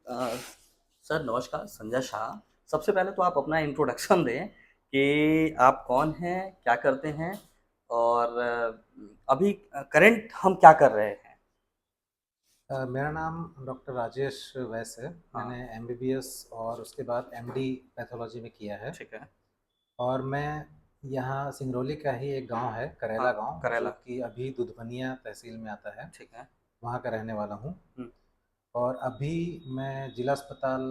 अ, sir नमस्कार, संजय शाह। सबसे पहले तो आप अपना इंट्रोडक्शन दें कि आप कौन हैं, क्या करते हैं और अभी करंट हम क्या कर रहे हैं? मेरा नाम डॉक्टर राजेश वैस है। हाँ, मैंने एमबीबीएस और उसके बाद एमडी पैथोलॉजी में किया है। ठीक है। और मैं यहाँ सिंगरौली का ही एक गांव है, हाँ, करेला गांव, जो करेला, कि अभी दुधवनिया तहसील में आता है। ठीक है। वहाँ का रहने वाला हूँ। हुँ, और अभी मैं जिला अस्पताल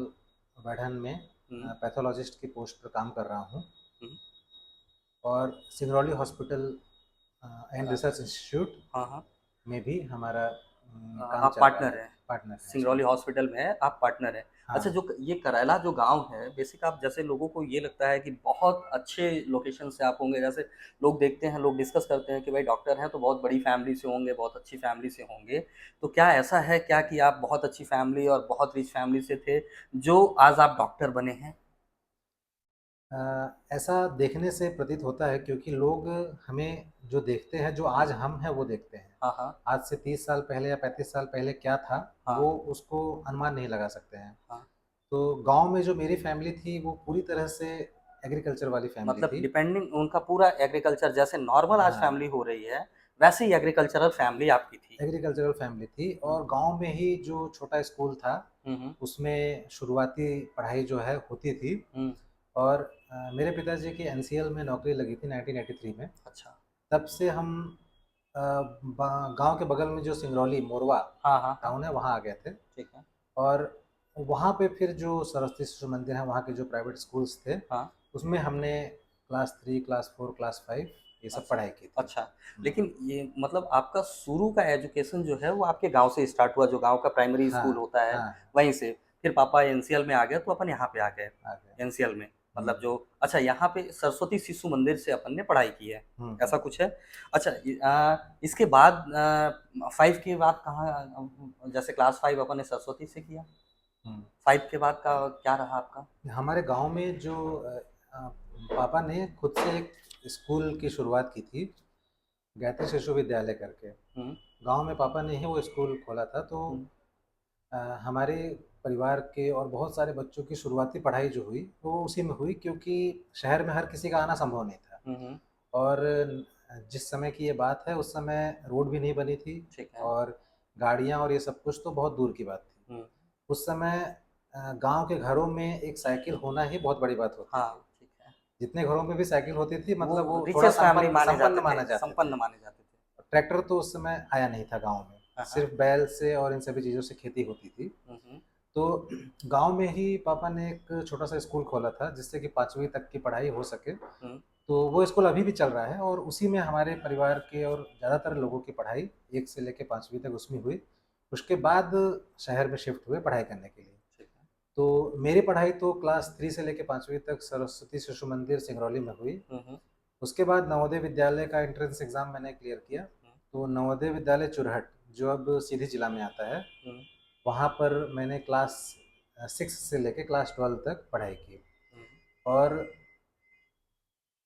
बढ़न में हुँ, पैथोलॉजिस्ट की पोस्ट पर काम कर रहा हूँ। हुँ। और Singrauli hospital and research institute हाँ, हाँ। में भी हमारा काम आप चल रहा पार्टनर है। हैं, पार्टनर है उसमें। सिंगरौली हॉस्पिटल में आप पार्टनर हैं। अच्छा, हाँ। जो ये करैला जो गाँव है, बेसिक आप जैसे लोगों को ये लगता है कि बहुत अच्छे लोकेशन से आप होंगे, जैसे लोग देखते हैं, लोग डिस्कस करते हैं कि भाई डॉक्टर हैं तो बहुत बड़ी फैमिली से होंगे, बहुत अच्छी फैमिली से होंगे। तो क्या ऐसा है क्या कि आप बहुत अच्छी फैमिली और बहुत रिच फैमिली से थे, जो आज आप डॉक्टर बने हैं? ऐसा देखने से प्रतीत होता है, क्योंकि लोग हमें जो देखते हैं, जो आज हम हैं वो देखते हैं। हाँ, हाँ, आज से 30 साल पहले या 35 साल पहले क्या था, हाँ, वो उसको अनुमान नहीं लगा सकते हैं। हाँ। तो गांव में जो मेरी फैमिली थी वो पूरी तरह से एग्रीकल्चर वाली फैमिली मतलब थी। डिपेंडिंग उनका पूरा एग्रीकल्चर जैसे नॉर्मल आज हाँ, फैमिली हो रही है, वैसे ही एग्रीकल्चरल फैमिली आपकी थी। एग्रीकल्चरल फैमिली थी। हुँ, और गांव में ही जो छोटा स्कूल था, हुँ, हुँ, उसमें शुरुआती पढ़ाई जो है होती थी। हुँ। और मेरे पिताजी की एनसीएल में नौकरी लगी थी 1983 में। अच्छा। तब से हम गांव के बगल में जो सिंगरौली मोरवा हाँ, हाँ, हाँ। टाउन है, वहाँ आ गए थे। ठीक है। और वहाँ पे फिर जो सरस्वती शिशु मंदिर है, वहाँ के जो प्राइवेट स्कूल्स थे, हाँ, उसमें हमने क्लास 3, क्लास 4, क्लास 5 ये सब अच्छा, पढ़ाई की थी। अच्छा। लेकिन ये मतलब आपका शुरू का एजुकेशन जो है वो आपके गाँव से स्टार्ट हुआ, जो गाँव का प्राइमरी हाँ, स्कूल होता है, हाँ, वहीं से। फिर पापा एनसीएल में आ गए तो अपन यहाँ पे आ गए, आ गए। एनसीएल में। हुँ, मतलब जो अच्छा यहाँ पे सरस्वती शिशु मंदिर से अपन ने पढ़ाई की है, हुँ, ऐसा हुँ, कुछ है? अच्छा इसके बाद 5 के बाद कहाँ जैसे क्लास 5 अपन ने सरस्वती से किया, हुँ। 5 के बाद का क्या रहा आपका? हमारे गाँव में जो अ, पापा ने खुद से एक स्कूल की शुरुआत की थी, गायत्री शिशु विद्यालय करके। हुँ, गाँव में पापा ने ही वो स्कूल खोला था। तो हुँ, हमारे परिवार के और बहुत सारे बच्चों की शुरुआती पढ़ाई जो हुई वो उसी में हुई, क्योंकि शहर में हर किसी का आना संभव नहीं था। हुँ, हुँ, और जिस समय की ये बात है, उस समय रोड भी नहीं बनी थी। ठीक है। और गाड़ियाँ और ये सब कुछ तो बहुत दूर की बात थी। हुँ, उस समय गांव के घरों में एक साइकिल होना ही बहुत बड़ी बात होती हाँ, थी। ठीक है। जितने घरों में भी साइकिल होती थी, वो मतलब वो थोड़ा रिचेस्ट फैमिली संपन्न माने संपन्न जाते थे, माने जाते थे। संपन्न माने जाते थे। ट्रैक्टर तो उस समय आया नहीं था गांव में। हाँ, हाँ। सिर्फ बैल से और इन सभी चीज़ों से खेती होती थी। हुँ, हुँ, तो गांव में ही पापा ने एक छोटा सा स्कूल खोला था, जिससे कि 5वीं तक की पढ़ाई हो सके। हुँ, तो वो स्कूल अभी भी चल रहा है, और उसी में हमारे परिवार के और ज़्यादातर लोगों की पढ़ाई 1 से लेकर 5वीं तक उसमें हुई। उसके बाद शहर में शिफ्ट हुए पढ़ाई करने के लिए। ठीक है। तो मेरी पढ़ाई तो क्लास 3 से लेकर 5वीं तक सरस्वती शिशु मंदिर सिंगरौली में हुई। हुँ, हुँ, उसके बाद नवोदय विद्यालय का एंट्रेंस एग्ज़ाम मैंने क्लियर किया। हुँ, तो नवोदय विद्यालय चुरहट, जो अब सीधी जिला में आता है, हुँ, वहाँ पर मैंने क्लास 6 से लेके क्लास 12 तक पढ़ाई की। हुँ, और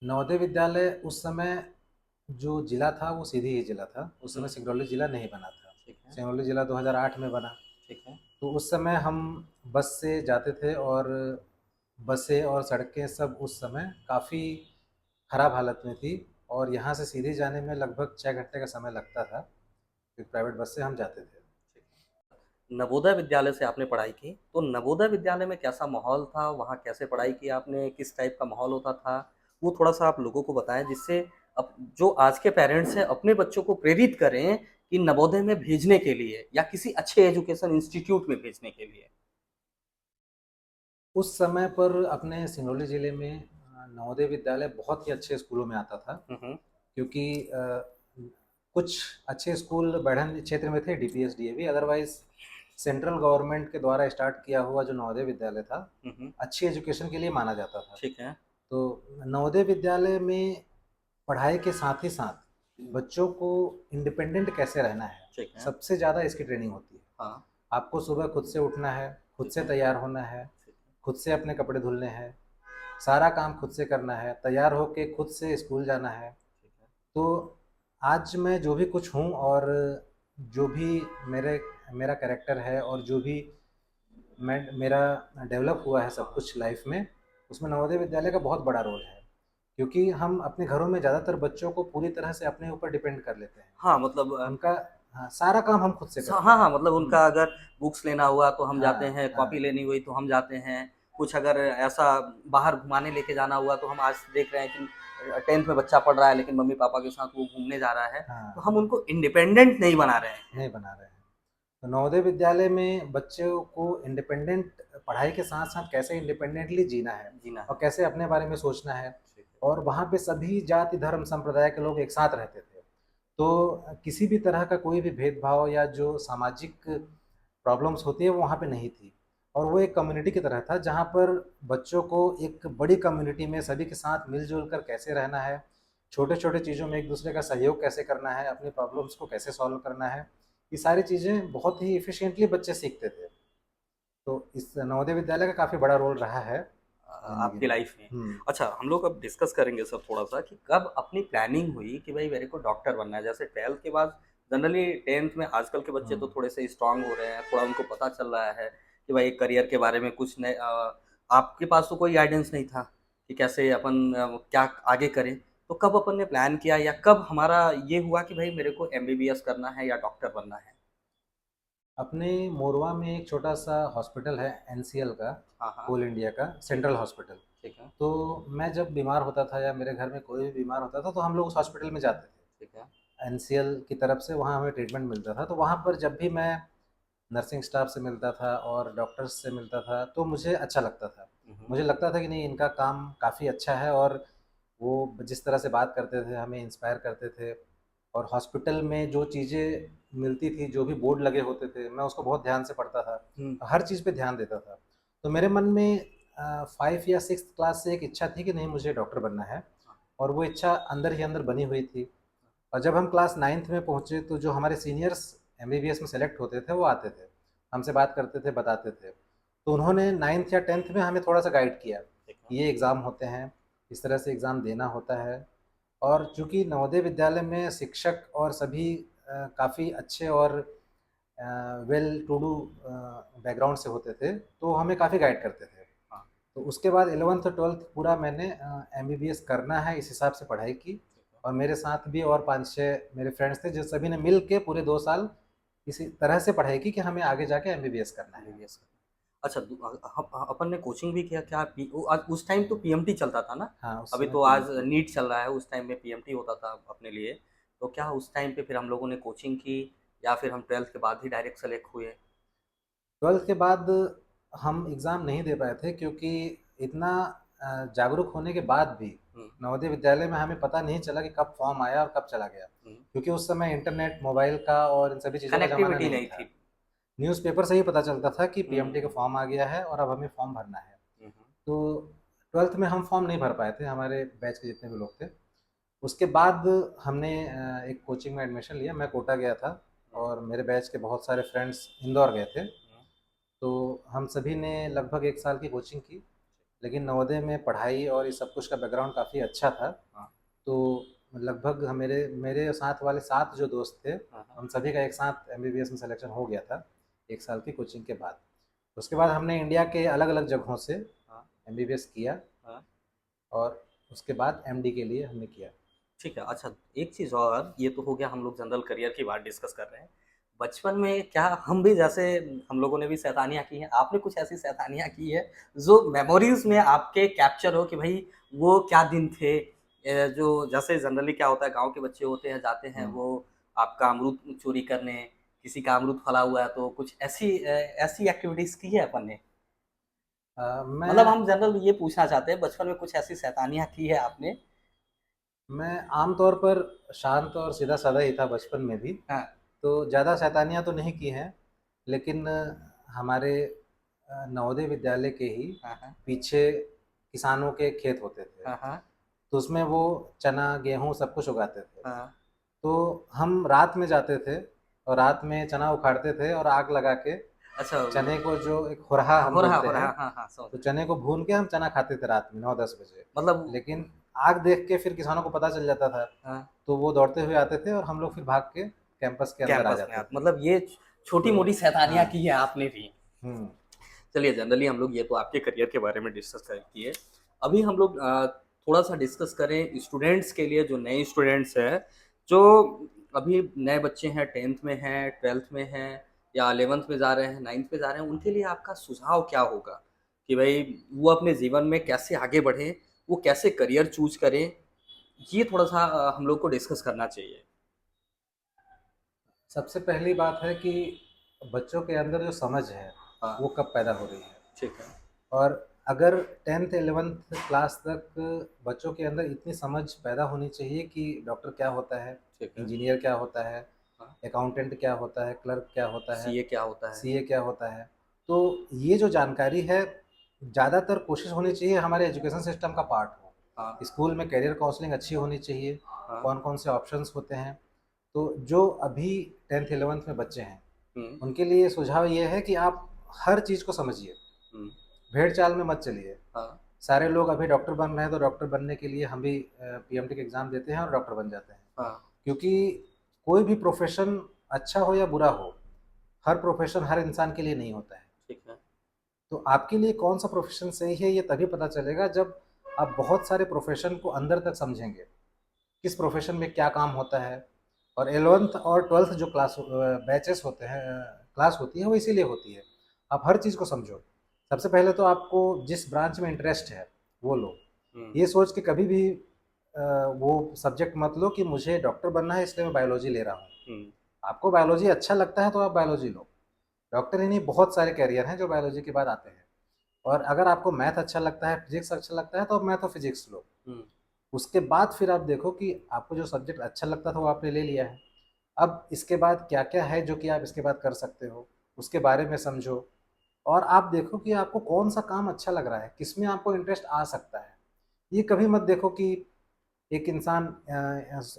नवोदय विद्यालय उस समय जो जिला था वो सीधी ही जिला था। उस समय हुँ, सिंगरौली जिला नहीं बना था। ठीक है, सिंगरौली जिला 2008 में बना। ठीक है। तो उस समय हम बस से जाते थे, और बसें और सड़कें सब उस समय काफ़ी ख़राब हालत में थी। और यहाँ से सीधी जाने में लगभग 6 घंटे का समय लगता था, क्योंकि प्राइवेट बस से हम जाते थे। ठीक है। नवोदय विद्यालय से आपने पढ़ाई की, तो नवोदय विद्यालय में कैसा माहौल था? वहाँ कैसे पढ़ाई की आपने? किस टाइप का माहौल होता था? वो थोड़ा-सा आप लोगों को बताएँ, जिससे अब जो आज के पेरेंट्स हैं अपने बच्चों को प्रेरित करें कि नवोदय में भेजने के लिए या किसी अच्छे एजुकेशन इंस्टीट्यूट में भेजने के लिए। उस समय पर अपने सिंगरौली ज़िले में नवोदय विद्यालय बहुत ही अच्छे स्कूलों में आता था। हुँ, हुँ, क्योंकि कुछ अच्छे स्कूल बढ़न क्षेत्र में थे, DPS DAV. Otherwise central government के द्वारा स्टार्ट किया हुआ जो नवोदय विद्यालय था, हुँ, हुँ, अच्छी एजुकेशन के लिए माना जाता था। ठीक है, तो नवोदय विद्यालय में पढ़ाई के साथ ही साथ बच्चों को इंडिपेंडेंट कैसे रहना है, ठीक है। सबसे ज़्यादा इसकी ट्रेनिंग होती है। हाँ, आपको सुबह खुद से उठना है, खुद ठीक से है, तैयार होना है, ठीक है, खुद से अपने कपड़े धुलने हैं, सारा काम खुद से करना है, तैयार होके खुद से स्कूल जाना है। ठीक है। तो आज मैं जो भी कुछ हूँ, और जो भी मेरे मेरा कैरेक्टर है, और जो भी मैं मेरा डेवलप हुआ है सब कुछ लाइफ में, उसमें नवोदय विद्यालय का बहुत बड़ा रोल है। क्योंकि हम अपने घरों में ज़्यादातर बच्चों को पूरी तरह से अपने ऊपर डिपेंड कर लेते हैं। हाँ, मतलब उनका हाँ, सारा काम हम खुद से करते हाँ, हैं। हाँ, मतलब हुँ। उनका अगर बुक्स लेना हुआ तो हम जाते हाँ, हैं, कॉपी हाँ। लेनी हुई तो हम जाते हैं, कुछ अगर ऐसा बाहर घुमाने लेके जाना हुआ तो हम आज देख रहे हैं कि 10th में बच्चा पढ़ रहा है लेकिन मम्मी-पापा के साथ वो घूमने जा रहा है, तो हाँ, हम उनको इंडिपेंडेंट नहीं बना रहे हैं। नहीं बना रहे हैं। तो नवोदय विद्यालय में बच्चों को इंडिपेंडेंट पढ़ाई के साथ-साथ कैसे इंडिपेंडेंटली जीना है जीना और है। कैसे अपने बारे में सोचना है, ठीक है। और वहाँ पे सभी जाति, धर्म, संप्रदाय के लोग एक साथ रहते थे। तो किसी भी तरह का कोई भी भेदभाव या जो सामाजिक प्रॉब्लम्स होती है वो वहाँ पे नहीं थी। और वो एक कम्युनिटी की तरह था जहाँ पर बच्चों को एक बड़ी कम्युनिटी में सभी के साथ मिल-जुल कर कैसे रहना है, छोटे-छोटे चीज़ों में एक-दूसरे का सहयोग कैसे करना है, अपनी प्रॉब्लम्स को कैसे सॉल्व करना है, ये सारी चीज़ें बहुत ही एफ़िशिएंटली बच्चे सीखते थे। तो इस नवोदय विद्यालय का काफ़ी बड़ा रोल रहा है ज़िंदगी आपकी में। लाइफ में। हुँ, अच्छा, हम लोग अब डिस्कस करेंगे सर थोड़ा-सा कि कब अपनी प्लानिंग हुई कि भई मेरे को डॉक्टर बनना है। जैसे 12th के बाद जनरली 10th में आजकल के बच्चे तो हुँ। थोड़े-से स्ट्रॉन्ग हो रहे हैं, थोड़ा उनको पता चल रहा है कि भाई करियर के बारे में कुछ आपके पास तो कोई गाइडेंस नहीं था कि कैसे अपन क्या आगे करें। तो कब अपन ने प्लान किया या कब हमारा ये हुआ कि भई मेरे को एमबीबीएस करना है या डॉक्टर बनना है? अपने मोरवा में एक छोटा-सा हॉस्पिटल है एनसीएल का, हाँ, हाँ। कोल इंडिया का, ठीक सेंट्रल है, हॉस्पिटल। ठीक है, तो मैं जब बीमार होता था या मेरे घर में कोई भी बीमार होता था तो हम लोग उस हॉस्पिटल में जाते ठीक है। थे। एनसीएल की तरफ से वहाँ हमें ट्रीटमेंट मिलता था। तो वहाँ पर जब भी मैं नर्सिंग स्टाफ से मिलता था और डॉक्टर्स से मिलता था तो मुझे अच्छा लगता था। हुँ, हुँ। मुझे लगता था कि नहीं, इनका काम काफ़ी अच्छा है, और वो जिस तरह से बात करते थे हमें इंस्पायर करते थे। और हॉस्पिटल में जो चीज़ें मिलती थी, जो भी बोर्ड लगे होते थे, मैं उसको बहुत ध्यान से पढ़ता था। हुँ, हर चीज़ पे ध्यान देता था। तो मेरे मन में 5 या 6th क्लास से एक इच्छा थी कि नहीं, मुझे डॉक्टर बनना है, हाँ, और वो इच्छा अंदर ही अंदर बनी हुई थी। और जब हम क्लास 9th में पहुँचे तो जो हमारे सीनियर्स एमबीबीएस में सेलेक्ट होते थे वो आते थे। हमसे बात करते थे, बताते थे। तो उन्होंने 9th या 10th में हमें थोड़ा-सा गाइड किया ठीक है। कि ये एग्ज़ाम होते हैं, इस तरह से एग्ज़ाम देना होता है। और चूँकि नवोदय विद्यालय में शिक्षक और सभी काफ़ी अच्छे और वेल टू डू बैकग्राउंड से होते थे, तो हमें काफ़ी गाइड करते थे। हाँ, तो उसके बाद 11th और 12th पूरा मैंने एमबीबीएस करना है इस हिसाब से पढ़ाई की। ठीक है। और मेरे साथ भी और 5-6 मेरे फ्रेंड्स थे, जो सभी ने मिल के पूरे 2 साल इसी तरह से पढ़ाई की कि हमें आगे जाके एमबीबीएस करना है। एमबीबीएस करना। अच्छा अपन ने कोचिंग भी किया क्या उस टाइम तो पीएमटी चलता था ना? हाँ, उस अभी समय तो आज पीएमटी। नीट चल रहा है, उस टाइम में पीएमटी होता था अपने लिए। तो क्या उस टाइम पे फिर हम लोगों ने कोचिंग की या फिर हम 12th के बाद ही डायरेक्ट सेलेक्ट हुए? 12th के बाद हम एग्ज़ाम नहीं दे पाए थे, क्योंकि इतना जागरूक होने के बाद भी हुँ, नवोदय विद्यालय में हमें पता नहीं चला कि कब फॉर्म आया और कब चला गया। हुँ। क्योंकि उस समय इंटरनेट, मोबाइल का और इन सभी चीज़ों का ज़माना कनेक्टिविटी नहीं नहीं था। थी। न्यूज़पेपर से ही पता चलता था कि पीएमटी का हुँ, फॉर्म आ गया है और अब हमें फॉर्म भरना है। हुँ, हुँ। तो 12th में हम फॉर्म नहीं भर पाए थे, हमारे बैच के जितने भी लोग थे। उसके बाद हमने एक कोचिंग में एडमिशन लिया। मैं कोटा गया था हुँ, और मेरे बैच के बहुत सारे फ्रेंड्स इंदौर गए थे। हुँ। तो हम सभी ने लगभग 1 साल की कोचिंग की। लेकिन नवोदय में पढ़ाई और ये सब कुछ का बैकग्राउंड काफ़ी अच्छा था। हाँ, तो लगभग मेरे मेरे साथ वाले 7 जो दोस्त थे, हाँ, हाँ, हम सभी का एक साथ एमबीबीएस में सिलेक्शन हो गया था 1 साल की कोचिंग के बाद। उसके बाद हमने इंडिया के अलग-अलग जगहों से हाँ, एमबीबीएस किया, हाँ। और उसके बाद एमडी के लिए हमने किया। ठीक है, अच्छा एक चीज़ और, ये तो हो गया हम लोग जनरल करियर की बात डिस्कस कर रहे हैं। बचपन में क्या हम भी जैसे हम लोगों ने भी शैतानियाँ की हैं, आपने कुछ ऐसी शैतानियाँ की है, जो मेमोरीज़ में आपके कैप्चर हो कि भई वो क्या दिन थे? जो जैसे जनरली क्या होता है गाँव के बच्चे होते हैं, जाते हैं हुँ। वो आपका अमरूद चोरी करने, किसी का अमरूद फला हुआ है तो कुछ ऐसी एक्टिविटीज़ की है अपन ने? मतलब मैं हम जनरल ये पूछना चाहते हैं बचपन में कुछ ऐसी शैतानियाँ की है आपने? मैं आम तौर पर शांत और सीधा-साधा ही था बचपन में भी। हाँ, तो ज़्यादा शैतानियाँ तो नहीं की हैं, लेकिन हमारे नवोदय विद्यालय के ही हाँ, हाँ। पीछे किसानों के खेत होते थे। हाँ, हाँ। तो उसमें वो चना, गेहूँ सब कुछ उगाते थे। हाँ। तो हम रात में जाते थे और रात में चना उखाड़ते थे और आग लगा के अच्छा चने को, जो एक होरहा हम बोलते हो रहा हैं, हाँ, हाँ, समझ तो गए। चने को भून के हम चना खाते थे रात में 9-10 बजे। मतलब लेकिन आग देख के फिर किसानों को पता चल जाता था, हाँ, तो वो दौड़ते हुए आते थे और हम लोग फिर भाग के कैंपस के अंदर आ कैंपस में जाते आप थे। मतलब ये तो छोटी-मोटी शैतानियाँ हाँ, की हैं आपने भी। हुँ। चलिए जनरली हम लोग ये तो आपके करियर के बारे में डिस्कस कर किए। अभी हम लोग थोड़ा-सा डिस्कस करें स्टूडेंट्स के लिए जो नए स्टूडेंट्स हैं, जो अभी नए बच्चे हैं 10th में हैं, 12th में हैं या 11th में जा रहे हैं, 9th में जा रहे हैं, उनके लिए आपका सुझाव क्या होगा? कि भई वो अपने जीवन में कैसे आगे बढ़ें, वो कैसे करियर चूज़ करें? ये थोड़ा-सा हम लोग को डिस्कस करना चाहिए। सबसे पहली बात है कि बच्चों के अंदर जो समझ है, हाँ, वो कब पैदा हो रही है। ठीक है। और अगर 10th 11th क्लास तक बच्चों के अंदर इतनी समझ पैदा होनी चाहिए कि डॉक्टर क्या होता है, ठीक है। इंजीनियर क्या होता है, हाँ, अकाउंटेंट क्या होता है, क्लर्क क्या होता है, सीए क्या होता है? सीए क्या होता है। तो ये जो जानकारी है, ज़्यादातर कोशिश होनी चाहिए हमारे एजुकेशन सिस्टम का पार्ट हो। हाँ, स्कूल में करियर काउंसलिंग अच्छी होनी चाहिए, हाँ। कौन-कौन से ऑप्शंस होते हैं। तो जो अभी 10th 11th में बच्चे हैं, हुँ, उनके लिए सुझाव ये है कि आप हर चीज़ को समझिए, हुँ। भेड़-चाल में मत चलिए। हाँ, सारे लोग अभी डॉक्टर बन रहे हैं, तो डॉक्टर बनने के लिए हम भी पीएमटी का एग्ज़ाम देते हैं और डॉक्टर बन जाते हैं। हाँ, क्योंकि कोई भी प्रोफ़ेशन अच्छा हो या बुरा हो, हर प्रोफ़ेशन हर इंसान के लिए नहीं होता है। ठीक है। तो आपके लिए कौन-सा प्रोफ़ेशन सही है, ये तभी पता चलेगा जब आप बहुत सारे प्रोफ़ेशन को अंदर तक समझेंगे। किस प्रोफ़ेशन में क्या काम होता है। और 11th और 12th जो बैचेस होते हैं, क्लास होती है, वो इसीलिए होती है। आप हर चीज़ को समझो। सबसे पहले तो आपको जिस ब्रांच में इंटरेस्ट है, वो लो। हुँ, ये सोच के कभी भी वो सब्जेक्ट मत लो कि मुझे डॉक्टर बनना है इसलिए मैं बायोलॉजी ले रहा हूँ। हुँ, आपको बायोलॉजी अच्छा लगता है तो आप बायोलॉजी लो। डॉक्टर ही नहीं, बहुत सारे करियर हैं जो बायोलॉजी के बाद आते हैं। और अगर आपको मैथ अच्छा लगता है, फिज़िक्स अच्छा लगता है तो आप मैथ और फिज़िक्स लो। हुँ, उसके बाद फिर आप देखो कि आपको जो सब्जेक्ट अच्छा लगता था वो आपने ले लिया है। अब इसके बाद क्या-क्या है जो कि आप इसके बाद कर सकते हो, उसके बारे में समझो। और आप देखो कि आपको कौन-सा काम अच्छा लग रहा है, किसमें आपको इंटरेस्ट आ सकता है। ये कभी मत देखो कि एक इंसान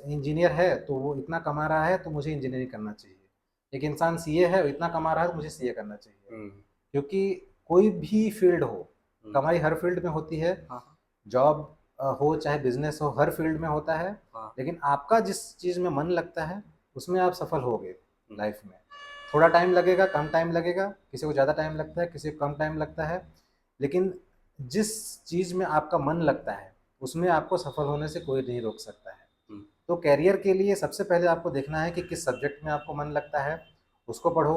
इंजीनियर है तो वो इतना कमा रहा है तो मुझे इंजीनियरिंग करना चाहिए। एक इंसान सीए है, वो इतना कमा रहा है तो मुझे सीए करना चाहिए। हुँ, क्योंकि कोई भी फ़ील्ड हो, हुँ। कमाई हर फ़ील्ड में होती है। हाँ, हाँ, जॉब हो चाहे बिज़नेस हो, हर फ़ील्ड में होता है। हाँ। लेकिन आपका जिस चीज़ में मन लगता है, उसमें आप सफल होगे हुँ, लाइफ़ में। थोड़ा टाइम लगेगा, कम टाइम लगेगा, किसी को ज़्यादा टाइम लगता है, किसी को कम टाइम लगता है। लेकिन जिस चीज़ में आपका मन लगता है, उसमें आपको सफल होने से कोई नहीं रोक सकता है। हुँ, तो करियर के लिए सबसे पहले आपको देखना है कि किस सब्जेक्ट में आपको मन लगता है, उसको पढ़ो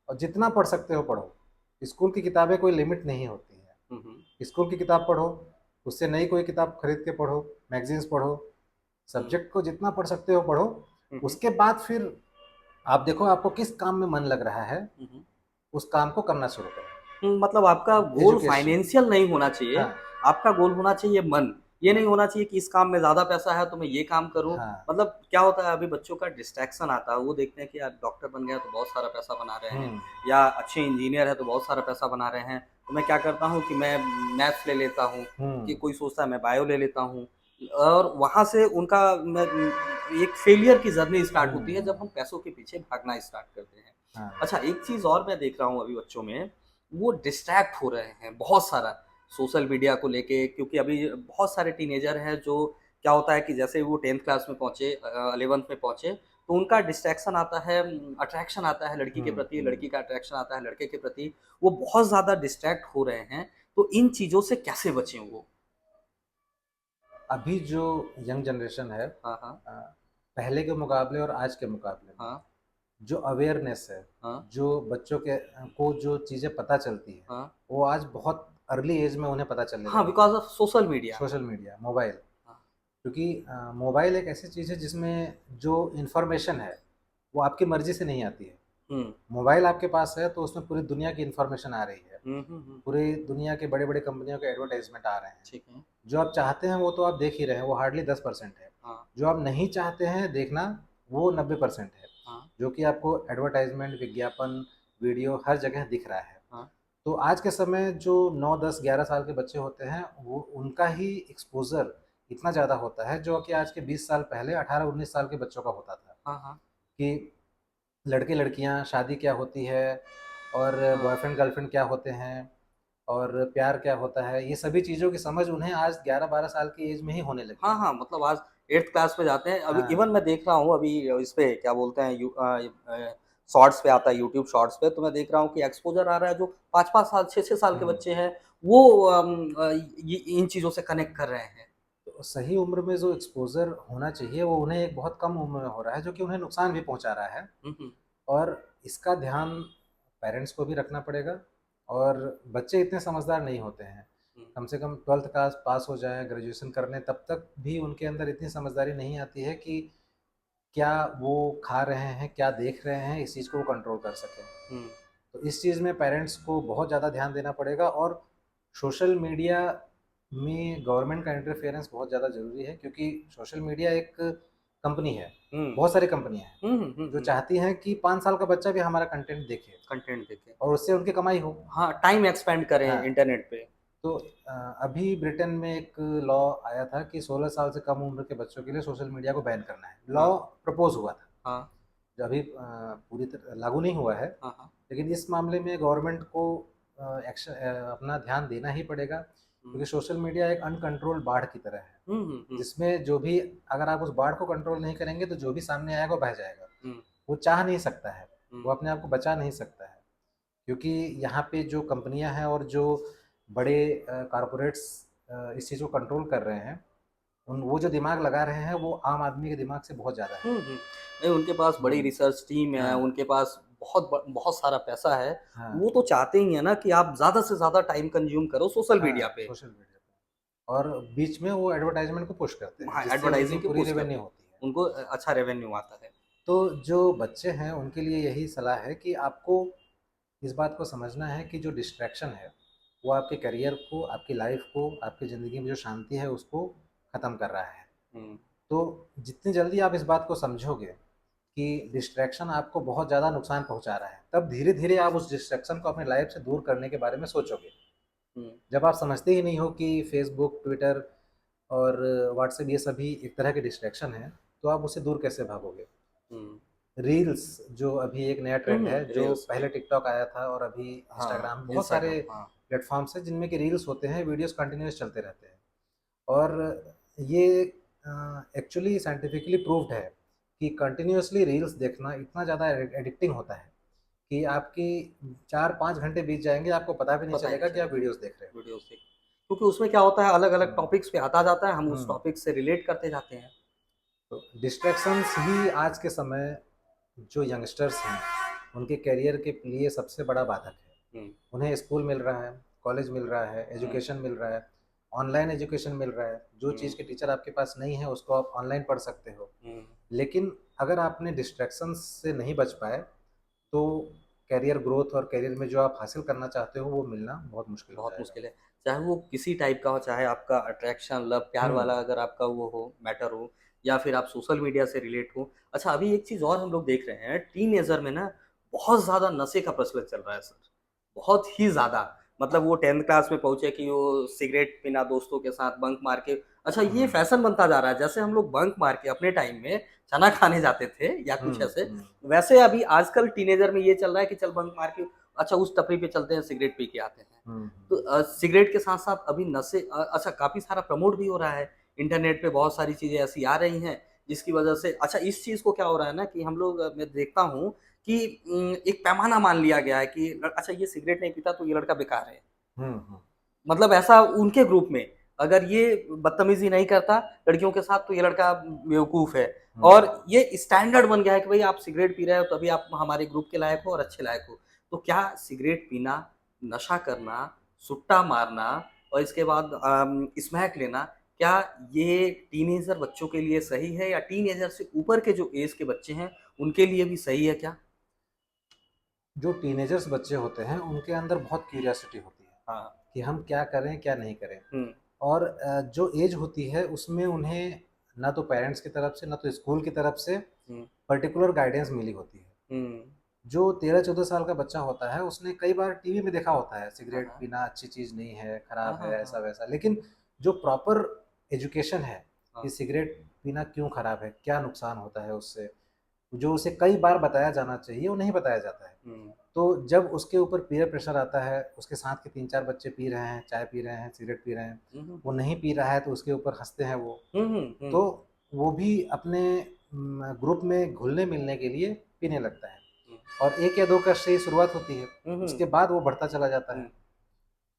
और जितना पढ़ सकते हो पढ़ो। स्कूल की किताबें कोई लिमिट नहीं होती है। हुँ, हुँ, स्कूल की किताब पढ़ो, उससे नई कोई किताब खरीद के पढ़ो, मैगज़ीन्स पढ़ो, हुँ, सब्जेक्ट को जितना पढ़ सकते हो पढ़ो। हुँ, हुँ, उसके बाद फिर आप देखो आपको किस काम में मन लग रहा है, हुँ, हुँ। उस काम को करना शुरू करो। मतलब आपका गोल एजुकेशन। फाइनेंशियल नहीं होना चाहिए, हाँ, आपका गोल होना चाहिए मन। ये नहीं मन। होना चाहिए कि इस काम में ज़्यादा पैसा है तो मैं ये काम करूँ। हाँ। मतलब क्या होता है अभी बच्चों का डिस्ट्रैक्शन आता है, वो देखते हैं कि यार डॉक्टर बन गया तो बहुत सारा पैसा बना रहे हैं हुँ, या अच्छे इंजीनियर है तो बहुत सारा पैसा बना रहे हैं। तो मैं क्या करता हूँ कि मैं मैथ्स ले लेता हूँ, कि हुँ, कोई सोचता है मैं बायो ले लेता हूँ और वहाँ से उनका एक फेलियर की जर्नी स्टार्ट हुँ, होती है जब हम हुँ। पैसों के पीछे भागना स्टार्ट करते हैं। हाँ। अच्छा एक चीज़ और मैं देख रहा हूँ अभी बच्चों में, वो डिस्ट्रैक्ट हो रहे हैं बहुत सारा सोशल मीडिया को लेके क्योंकि अभी बहुत सारे टीनेजर हैं जो क्या होता है कि जैसे वो 10th क्लास में पहुँचे 11th में पहुँचे, तो उनका डिस्ट्रैक्शन आता है अट्रैक्शन आता है लड़की के हुँ, प्रति, हुँ। लड़की का अट्रैक्शन आता है लड़के के प्रति, वो बहुत ज़्यादा डिस्ट्रैक्ट हो रहे हैं, तो इन चीज़ों से कैसे बचें वो? अभी जो यंग जनरेशन है, हाँ, हाँ। पहले के मुकाबले और आज के मुकाबले में हाँ, जो अवेयरनेस है, हाँ, जो बच्चों के को जो चीज़ें पता चलती हैं, हाँ। वो आज बहुत अर्ली एज में उन्हें पता चलने हाँ, लगी हैं। Because of social media. Social media, mobile. हाँ, क्योंकि मोबाइल एक ऐसी चीज़ है जिसमें जो इन्फॉर्मेशन है, वो आपकी मर्ज़ी से नहीं आती है। हुँ। मोबाइल आपके पास है तो उसमें पूरी दुनिया की इन्फॉर्मेशन आ रही है। हुँ, हुँ, हुँ। पूरी दुनिया के बड़े-बड़े कंपनियों के एडवर्टाइज़मेंट आ रहे हैं। ठीक है। जो आप चाहते हैं वो तो आप देख ही रहे हैं, वो हार्डली 10% है। हाँ, जो आप नहीं चाहते हैं देखना, वो 90% है। हाँ, जो कि आपको एडवर्टाइज़मेंट, विज्ञापन, वीडियो हर जगह दिख रहा है। हाँ। तो आज के समय जो 9, 10, 11 साल के बच्चे होते हैं, वो उनका ही एक्सपोज़र इतना ज़्यादा होता है, जो कि आज के 20 साल पहले 18-19 साल के बच्चों का होता था। हाँ, हाँ। कि लड़के-लड़कियाँ, शादी क्या होती है और हाँ। बॉयफ्रेंड गर्लफ्रेंड क्या होते हैं और प्यार क्या होता है, ये सभी चीज़ों की समझ उन्हें आज 11-12 साल की एज में ही होने लगी हाँ, है। हाँ, मतलब आज 8th क्लास में जाते हैं। अभी हाँ। इवन मैं देख रहा हूँ अभी इस पे क्या बोलते हैं शॉर्ट्स पे आता है, यूट्यूब शॉर्ट्स पे, तो मैं देख रहा हूँ कि एक्सपोज़र आ रहा है, जो 5-5 साल, 6-6 साल के हुँ। बच्चे हैं, वो ये इन चीज़ों से कनेक्ट कर रहे हैं। तो सही उम्र में जो एक्सपोज़र होना चाहिए, वो उन्हें एक बहुत कम उम्र में हो रहा है, जो कि उन्हें नुकसान भी पहुँचा रहा है। हुँ, हुँ, और इसका ध्यान पेरेंट्स को भी रखना पड़ेगा, और बच्चे इतने समझदार नहीं होते हैं। हुँ, कम से कम 12th क्लास पास हो जाएँ, ग्रेजुएशन कर लें, तब तक भी उनके अंदर इतनी समझदारी नहीं आती है कि क्या वो खा रहे हैं, क्या देख रहे हैं, इस चीज़ को वो कंट्रोल कर सकें। हुँ, तो इस चीज़ में पेरेंट्स को बहुत ज़्यादा ध्यान देना पड़ेगा, और सोशल मीडिया में गवर्नमेंट का इंटरफेरेंस बहुत ज़्यादा ज़रूरी है, क्योंकि सोशल मीडिया एक कंपनी है, हुँ, बहुत सारी कंपनियाँ हैं, हुँ, हुँ, हुँ, जो हुँ, चाहती हैं कि 5 साल का बच्चा भी हमारा कंटेंट देखे कंटेंट देखें। और उससे उनकी कमाई हो। हाँ, टाइम एक्सपेंड करें हाँ, इंटरनेट पे। तो अभी ब्रिटेन में एक लॉ आया था कि 16 साल से कम उम्र के बच्चों के लिए सोशल मीडिया को बैन करना है। हाँ, लॉ प्रपोज़ हुआ था, हाँ, जो अभी पूरी तरह लागू नहीं हुआ है। हाँ, हाँ। लेकिन इस मामले में गवर्नमेंट को अपना ध्यान देना ही पड़ेगा, हुँ, क्योंकि सोशल मीडिया एक अनकंट्रोल्ड बाढ़ की तरह है, हुँ, हुँ, हुँ, जिसमें जो भी, अगर आप उस बाढ़ को कंट्रोल नहीं करेंगे तो जो भी सामने आएगा वो बह जाएगा। हुँ, वो चाह नहीं सकता है, हुँ, वो अपने आप को बचा नहीं सकता है, क्योंकि यहाँ पे जो कंपनियाँ हैं और जो बड़े कॉर्पोरेट्स इस चीज़ को कंट्रोल कर रहे हैं, उन वो जो दिमाग लगा रहे हैं वो आम आदमी के दिमाग से बहुत ज़्यादा है। हुँ, हुँ। नहीं, उनके पास बड़ी हुँ, रिसर्च टीम है, हाँ, उनके पास बहुत सारा पैसा है। हाँ, वो तो चाहते ही हैं ना कि आप ज़्यादा से ज़्यादा टाइम कंज़्यूम करो सोशल मीडिया हाँ, पे। सोशल मीडिया पे, और बीच में वो एडवर्टाइज़मेंट को पुश करते हैं, हाँ, जिससे उनकी एडवर्टाइज़िंग के पूरी पुश रेवेन्यू करते हैं। होती है। उनको अच्छा रेवेन्यू आता है। तो जो बच्चे हैं उनके लिए यही सलाह है कि आपको इस बात को समझना है कि जो डिस्ट्रैक्शन है, वो आपके करियर को, आपकी लाइफ़ को, आपकी ज़िंदगी में जो शांति है उसको ख़त्म कर रहा है। हुँ, तो जितनी जल्दी आप इस बात को समझोगे कि डिस्ट्रैक्शन आपको बहुत ज़्यादा नुकसान पहुँचा रहा है, तब धीरे-धीरे आप उस डिस्ट्रैक्शन को अपनी लाइफ़ से दूर करने के बारे में सोचोगे। हुँ, जब आप समझते ही नहीं हो कि फ़ेसबुक, ट्विटर और व्हाट्सएप ये सभी एक तरह के डिस्ट्रैक्शन हैं, तो आप उससे दूर कैसे भागोगे? हुँ। रील्स जो अभी एक नया हुँ, ट्रेंड है, हुँ, जो रील्स पहले रील टिकटॉक आया था और अभी हाँ, इंस्टाग्राम, बहुत सारे इंस्टाग्राम हाँ। प्लेटफ़ॉर्म्स हैं जिनमें कि रील्स होते हैं, वीडियोज़ कंटिन्यूअस चलते रहते हैं। और ये एक्चुअली साइंटिफिकली प्रूव्ड है कि कंटिन्यूअसली रील्स देखना इतना ज़्यादा एडिक्टिंग होता है कि आपकी 4-5 घंटे बीत जाएँगे, आपको पता भी नहीं पता ही नहीं चलेगा कि आप चलेगा, वीडियोज़ देख रहे हो। वीडियो से। क्योंकि उसमें क्या होता है अलग-अलग हुँ, टॉपिक्स पे आता जाता है, हम उस हुँ। टॉपिक से रिलेट करते जाते हैं। तो डिस्ट्रैक्शंस ही आज के समय जो यंगस्टर्स हैं, उनके करियर के लिए सबसे बड़ा बाधक है। हुँ, उन्हें स्कूल मिल रहा है, कॉलेज मिल रहा है, हुँ, एजुकेशन मिल रहा है, ऑनलाइन एजुकेशन मिल रहा है। जो हुँ, चीज़ के टीचर आपके पास नहीं है, उसको आप ऑनलाइन पढ़ सकते हो। हुँ। लेकिन अगर आपने डिस्ट्रैक्शंस से नहीं बच पाए, तो करियर ग्रोथ और करियर में जो आप हासिल करना चाहते हो, वो मिलना बहुत मुश्किल हो बहुत जाएगा। मुश्किल है। चाहे वो किसी टाइप का हो, चाहे आपका अट्रैक्शन, लव, प्यार हुँ, वाला अगर आपका वो हो, मैटर हो या फिर आप सोशल मीडिया से रिलेट हो। अच्छा, अभी एक चीज़ और हम लोग देख रहे हैं, टीनेजर में ना बहुत ज़्यादा नशे का प्रचलन चल रहा है सर, बहुत ही ज़्यादा। मतलब वो 10th क्लास में पहुँचे कि वो सिगरेट पीना दोस्तों के साथ बंक मार के अच्छा ये हुँ, फैशन बनता जा रहा है, जैसे हम लोग बंक मार के अपने टाइम में चना खाने जाते थे या कुछ हुँ, ऐसे, हुँ, वैसे अभी आजकल टीनेजर में ये चल रहा है कि चल बंक मार के अच्छा उस टपरी पे चलते हैं, सिगरेट पी के आते हैं। हुँ, तो हुँ, सिगरेट के साथ-साथ अभी नशे अच्छा काफ़ी सारा प्रमोट भी हो रहा है। इंटरनेट पे बहुत सारी चीज़ें ऐसी आ रही हैं, जिसकी वजह से अच्छा इस चीज़ को क्या हो रहा है ना कि हम लोग मैं देखता हूँ कि एक पैमाना मान लिया गया है कि अच्छा ये सिगरेट नहीं पीता तो ये लड़का बेकार है। हुँ, हुँ, मतलब ऐसा उनके ग्रुप में, अगर ये बदतमीज़ी नहीं करता लड़कियों के साथ तो ये लड़का बेवकूफ़ है। हुँ, और ये स्टैंडर्ड बन गया है कि भई आप सिगरेट पी रहे हो तभी आप हमारे ग्रुप के लायक हो और अच्छे लायक हो। तो क्या सिगरेट पीना, नशा करना, सुट्टा मारना और इसके बाद स्मैक लेना, क्या ये टीनेजर बच्चों के लिए सही है या टीनेजर से ऊपर के जो ऐज के बच्चे हैं, उनके लिए भी सही है क्या? जो टीनेजर्स बच्चे होते हैं, उनके अंदर बहुत क्यूरियोसिटी होती है हाँ। कि हम क्या करें, क्या नहीं करें। हुँ, और जो एज होती है, उसमें उन्हें ना तो पेरेंट्स की तरफ से, ना तो स्कूल की तरफ से हुँ, पर्टिकुलर गाइडेंस मिली होती है। हुँ। जो 13-14 साल का बच्चा होता है, उसने कई बार टीवी में देखा होता है, हाँ, सिगरेट हाँ। पीना अच्छी चीज़ नहीं है, हाँ, खराब है, हाँ, हाँ। ऐसा-वैसा। लेकिन जो प्रॉपर एजुकेशन है कि हाँ। सिगरेट पीना क्यों खराब है, क्या नुकसान होता है उससे, जो उसे कई बार बताया जाना चाहिए, वो नहीं बताया जाता है। हुँ। तो जब उसके ऊपर पीयर प्रेशर आता है, उसके साथ के 3-4 बच्चे पी रहे हैं, चाय पी रहे हैं, सिगरेट पी रहे हैं, हुँ, हुँ, वो हुँ। नहीं पी रहा है तो उसके ऊपर हँसते हैं वो। हुँ, हुँ, हुँ। तो वो भी अपने ग्रुप में घुलने-मिलने के लिए पीने लगता है। और 1 या 2 कष्ट से ही शुरुआत होती है, हुँ, हुँ, उसके बाद वो बढ़ता चला जाता हुँ, है।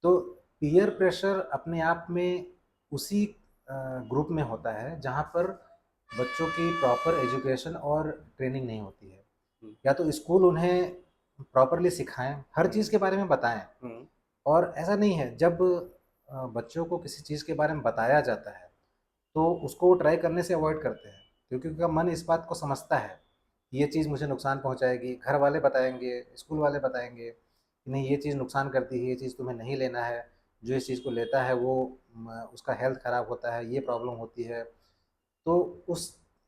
तो पीयर प्रेशर अपने आप में उसी ग्रुप में होता है जहाँ पर बच्चों की प्रॉपर एजुकेशन और ट्रेनिंग नहीं होती है। हुँ, या तो स्कूल उन्हें प्रॉपरली सिखाएँ, हर हुँ, चीज़ के बारे में बताएँ। हुँ, और ऐसा नहीं है, जब बच्चों को किसी चीज़ के बारे में बताया जाता है, तो उसको वो ट्राई करने से अवॉइड करते हैं, क्योंकि उनका मन इस बात को समझता है, ये चीज़ मुझे नुकसान पहुँचाएगी, घर वाले बताएँगे, स्कूल वाले बताएँगे, कि नहीं ये चीज़ नुकसान करती है, ये चीज़ तुम्हें नहीं लेना है, जो इस चीज़ को लेता है वो उसका हेल्थ खराब होता है, ये प्रॉब्लम होती है। तो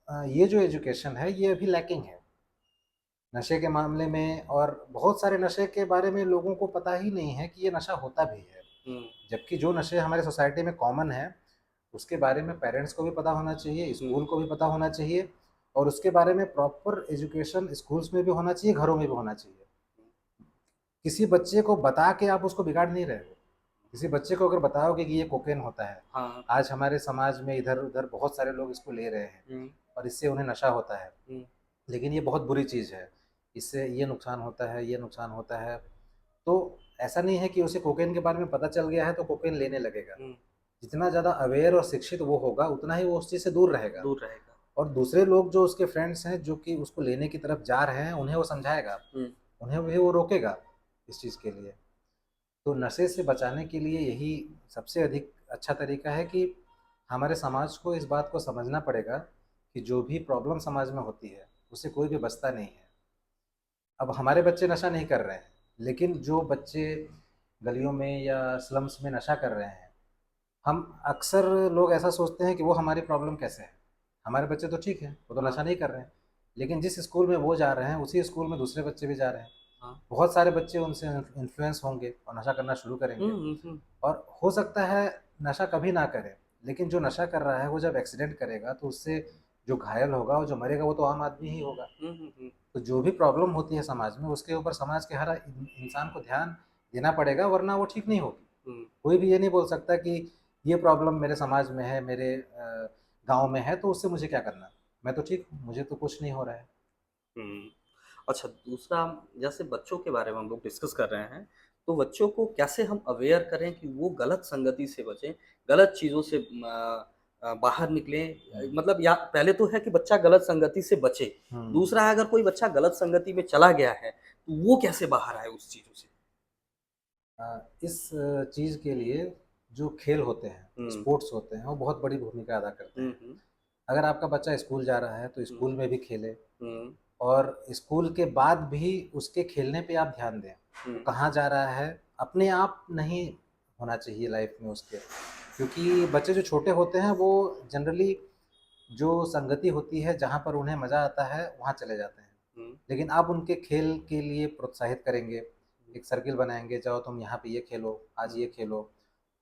ये जो एजुकेशन है, ये अभी लैकिंग है, नशे के मामले में। और बहुत सारे नशे के बारे में लोगों को पता ही नहीं है कि ये नशा होता भी है। हुँ, जबकि जो नशे हमारे सोसाइटी में कॉमन है, उसके बारे में पेरेंट्स को भी पता होना चाहिए, हुँ, स्कूल को भी पता होना चाहिए, और उसके बारे में प्रॉपर एजुकेशन स्कूल्स में भी होना चाहिए, घरों में भी होना चाहिए। किसी बच्चे को बता के आप उसको बिगाड़ नहीं रहे हो। किसी बच्चे को अगर बताओगे कि ये कोकेन होता है, हाँ, आज हमारे समाज में इधर-उधर बहुत सारे लोग इसको ले रहे हैं हुँ, और इससे उन्हें नशा होता है। हुँ, लेकिन ये बहुत बुरी चीज़ है, इससे ये नुकसान होता है, ये नुकसान होता है। तो ऐसा नहीं है कि उसे कोकेन के बारे में पता चल गया है तो कोकेन लेने लगेगा। हुँ, जितना ज़्यादा अवेयर और शिक्षित वो होगा, उतना ही वो उस चीज़ से दूर रहेगा। दूर रहेगा। और दूसरे लोग जो उसके फ्रेंड्स हैं, जो कि उसको लेने की तरफ जा रहे हैं, उन्हें वो समझाएगा, हुँ, उन्हें भी वो रोकेगा इस चीज़ के लिए। तो नशे से बचाने के लिए यही सबसे अधिक अच्छा तरीका है कि हमारे समाज को इस बात को समझना पड़ेगा कि जो भी प्रॉब्लम समाज में होती है, उससे कोई भी बचता नहीं है। अब हमारे बच्चे नशा नहीं कर रहे हैं, लेकिन जो बच्चे गलियों में या स्लम्स में नशा कर रहे हैं, हम अक्सर लोग ऐसा सोचते हैं कि वो हमारी प्रॉब्लम कैसे है? हमारे बच्चे तो ठीक हैं, वो तो हाँ, नशा नहीं कर रहे हैं। लेकिन जिस स्कूल में वो जा रहे हैं, उसी स्कूल में दूसरे बच्चे भी जा रहे हैं। हाँ, बहुत सारे बच्चे उनसे इन्फ्लुएंस होंगे और नशा करना शुरू हुँ, करेंगे। हुँ, हुँ, और हो सकता है नशा कभी ना करे, लेकिन जो नशा कर रहा है वो जब एक्सीडेंट करेगा तो उससे जो घायल होगा और जो मरेगा वो तो आम आदमी ही होगा। हुँ, हुँ, हुँ, तो जो भी प्रॉब्लम होती है समाज में, उसके ऊपर समाज के हर इंसान को ध्यान देना पड़ेगा, वरना वो ठीक नहीं होगी। हुँ, कोई भी ये नहीं बोल सकता कि ये प्रॉब्लम मेरे समाज में है, मेरे गांव में है, तो उससे मुझे क्या करना, मैं तो ठीक हूँ, मुझे तो कुछ नहीं हो रहा है। हुँ। अच्छा, दूसरा जैसे बच्चों के बारे में हम लोग डिस्कस कर रहे हैं, तो बच्चों को कैसे हम अवेयर करें कि वो गलत संगति से बचें, गलत चीज़ों से बाहर निकलें? हम्म, मतलब या पहले तो है कि बच्चा गलत संगति से बचे, हम्म। दूसरा है अगर कोई बच्चा गलत संगति में चला गया है, तो वो कैसे बाहर आए उस चीज़ों से? इस चीज़ के लिए जो खेल होते हैं, हुँ, स्पोर्ट्स होते हैं, वो बहुत बड़ी भूमिका अदा करते हुँ, हैं। हुँ, अगर आपका बच्चा स्कूल जा रहा है तो हुँ, स्कूल में भी खेले, हुँ, और स्कूल के बाद भी उसके खेलने पे आप ध्यान दें। हुँ, वो कहाँ जा रहा है, अपने आप नहीं होना चाहिए लाइफ में उसके। क्योंकि बच्चे जो छोटे होते हैं वो जनरली जो संगति होती है, जहाँ पर उन्हें मज़ा आता है, वहाँ चले जाते हैं। हुँ, लेकिन आप उनके खेल के लिए प्रोत्साहित करेंगे, एक सर्किल बनाएँगे, जाओ तुम यहाँ पे ये खेलो, आज हुँ, ये खेलो।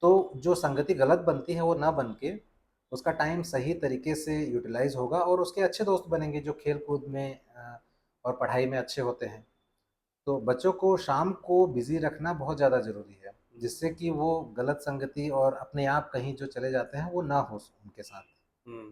तो जो संगति गलत बनती है वो ना बन के, उसका टाइम सही तरीके से यूटिलाइज़ होगा और उसके अच्छे दोस्त बनेंगे जो खेल-कूद में और पढ़ाई में अच्छे होते हैं। तो बच्चों को शाम को बिज़ी रखना बहुत ज़्यादा ज़रूरी है, हुँ, जिससे कि वो गलत संगति और अपने आप कहीं जो चले जाते हैं, वो ना हो उनके साथ। हुँ।